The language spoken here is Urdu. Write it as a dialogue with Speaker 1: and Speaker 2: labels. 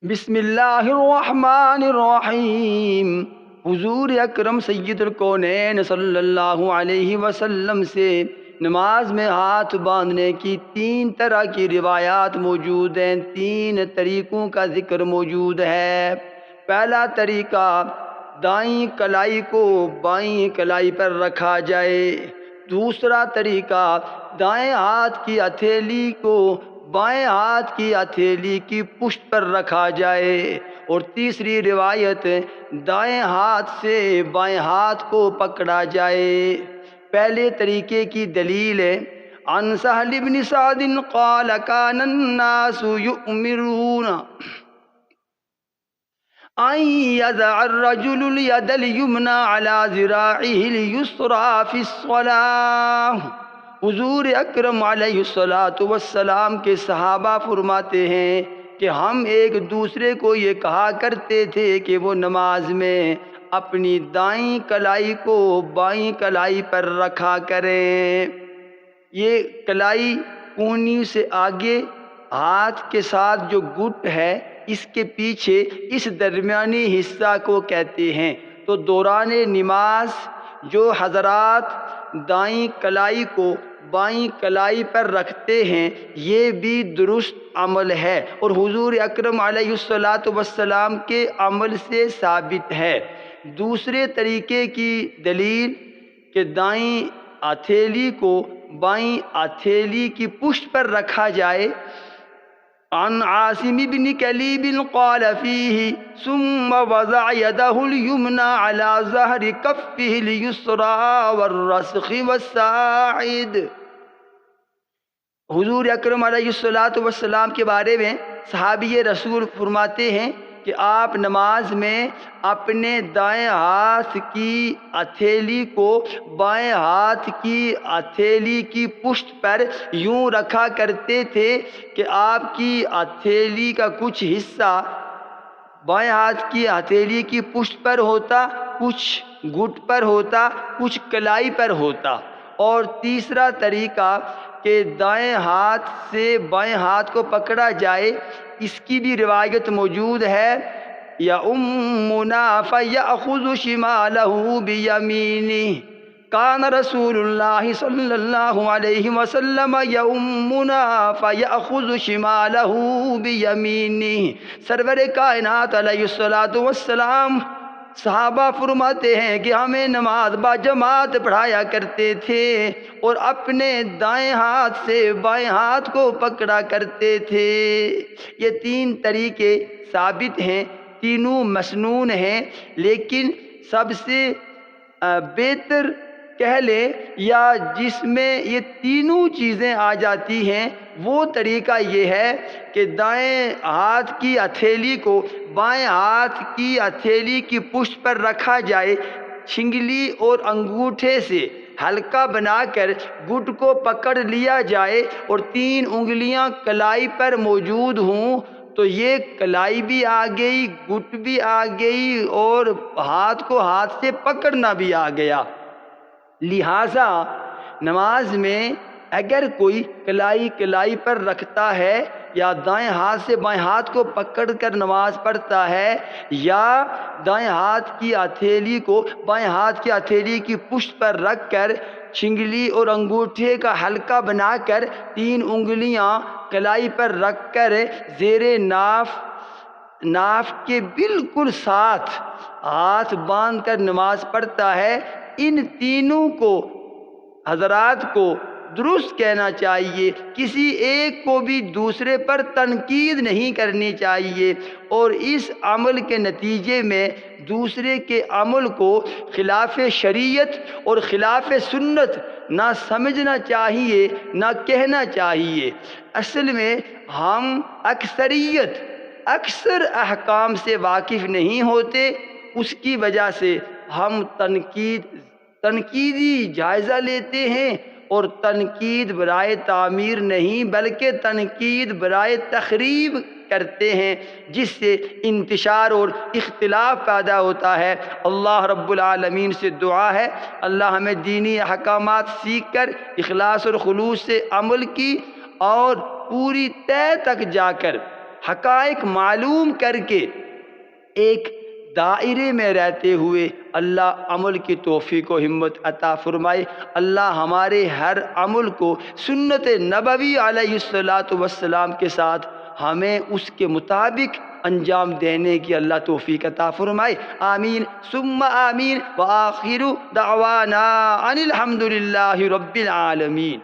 Speaker 1: بسم اللہ الرحمن الرحیم۔ حضور اکرم سید الکونین صلی اللہ علیہ وسلم سے نماز میں ہاتھ باندھنے کی 3 طرح کی روایات موجود ہیں، 3 طریقوں کا ذکر موجود ہے۔ پہلا طریقہ، دائیں کلائی کو بائیں کلائی پر رکھا جائے۔ دوسرا طریقہ، دائیں ہاتھ کی ہتھیلی کو بائیں ہاتھ کی ہتھیلی کی پشت پر رکھا جائے۔ اور تیسری روایت، دائیں ہاتھ سے بائیں ہاتھ کو پکڑا جائے۔ پہلے طریقے کی دلیل ہے، عن سہل بن سعد قال كان الناس يؤمرون ان يضع الرجل اليد اليمنى على ذراعه اليسرى في الصلاة۔ حضور اکرم علیہ الصلاۃ کے صحابہ فرماتے ہیں کہ ہم ایک دوسرے کو یہ کہا کرتے تھے کہ وہ نماز میں اپنی دائیں کلائی کو بائیں کلائی پر رکھا کریں۔ یہ کلائی کونی سے آگے ہاتھ کے ساتھ جو گٹ ہے اس کے پیچھے اس درمیانی حصہ کو کہتے ہیں۔ تو دوران نماز جو حضرات دائیں کلائی کو بائیں کلائی پر رکھتے ہیں یہ بھی درست عمل ہے اور حضور اکرم علیہ السلام کے عمل سے ثابت ہے۔ دوسرے طریقے کی دلیل کہ دائیں ہتھیلی کو بائیں ہتھیلی کی پشت پر رکھا جائے، عن عاصم بن کلیب قال فیہ ثم وضع یدہ الیمنى على ظہر کفہ الیسری والرسخ والساعد۔ حضور اکرم علیہ السلام کے بارے میں صحابی رسول فرماتے ہیں کہ آپ نماز میں اپنے دائیں ہاتھ کی ہتھیلی کو بائیں ہاتھ کی ہتھیلی کی پشت پر یوں رکھا کرتے تھے کہ آپ کی ہتھیلی کا کچھ حصہ بائیں ہاتھ کی ہتھیلی کی پشت پر ہوتا، کچھ گھٹ پر ہوتا، کچھ کلائی پر ہوتا۔ اور تیسرا طریقہ کہ دائیں ہاتھ سے بائیں ہاتھ کو پکڑا جائے، اس کی بھی روایت موجود ہے، یؤمنا فیأخذ شمالہ بیمینہ۔ کان رسول اللہ صلی اللہ علیہ وسلم یؤمنا فیأخذ شمالہ بیمینہ۔ سرور کائنات علیہ السلام صحابہ فرماتے ہیں کہ ہمیں نماز باجماعت پڑھایا کرتے تھے اور اپنے دائیں ہاتھ سے بائیں ہاتھ کو پکڑا کرتے تھے۔ یہ 3 طریقے ثابت ہیں، تینوں مسنون ہیں، لیکن سب سے بہتر کہہ لیں یا جس میں یہ تینوں چیزیں آ جاتی ہیں وہ طریقہ یہ ہے کہ دائیں ہاتھ کی ہتھیلی کو بائیں ہاتھ کی ہتھیلی کی پشت پر رکھا جائے، چھنگلی اور انگوٹھے سے ہلکا بنا کر گٹ کو پکڑ لیا جائے اور 3 انگلیاں کلائی پر موجود ہوں، تو یہ کلائی بھی آ گئی، گٹ بھی آ گئی اور ہاتھ کو ہاتھ سے پکڑنا بھی آ گیا۔ لہٰذا نماز میں اگر کوئی کلائی پر رکھتا ہے یا دائیں ہاتھ سے بائیں ہاتھ کو پکڑ کر نماز پڑھتا ہے یا دائیں ہاتھ کی ہتھیلی کو بائیں ہاتھ کی ہتھیلی کی پشت پر رکھ کر چھنگلی اور انگوٹھے کا حلقہ بنا کر 3 انگلیاں کلائی پر رکھ کر زیر ناف کے بالکل ساتھ ہاتھ باندھ کر نماز پڑھتا ہے، ان تینوں کو حضرات کو درست کہنا چاہیے، کسی ایک کو بھی دوسرے پر تنقید نہیں کرنی چاہیے اور اس عمل کے نتیجے میں دوسرے کے عمل کو خلاف شریعت اور خلاف سنت نہ سمجھنا چاہیے نہ کہنا چاہیے۔ اصل میں ہم اکثر احکام سے واقف نہیں ہوتے، اس کی وجہ سے ہم تنقیدی جائزہ لیتے ہیں اور تنقید برائے تعمیر نہیں بلکہ تنقید برائے تخریب کرتے ہیں، جس سے انتشار اور اختلاف پیدا ہوتا ہے۔ اللہ رب العالمین سے دعا ہے اللہ ہمیں دینی احکامات سیکھ کر اخلاص اور خلوص سے عمل کی اور پوری تہ تک جا کر حقائق معلوم کر کے ایک دائرے میں رہتے ہوئے اللہ عمل کی توفیق و ہمت عطا فرمائے۔ اللہ ہمارے ہر عمل کو سنت نبوی علیہ السلام کے ساتھ ہمیں اس کے مطابق انجام دینے کی اللہ توفیق عطا فرمائے۔ آمین ثم آمین، وآخر دعوانا ان الحمد للہ رب العالمین۔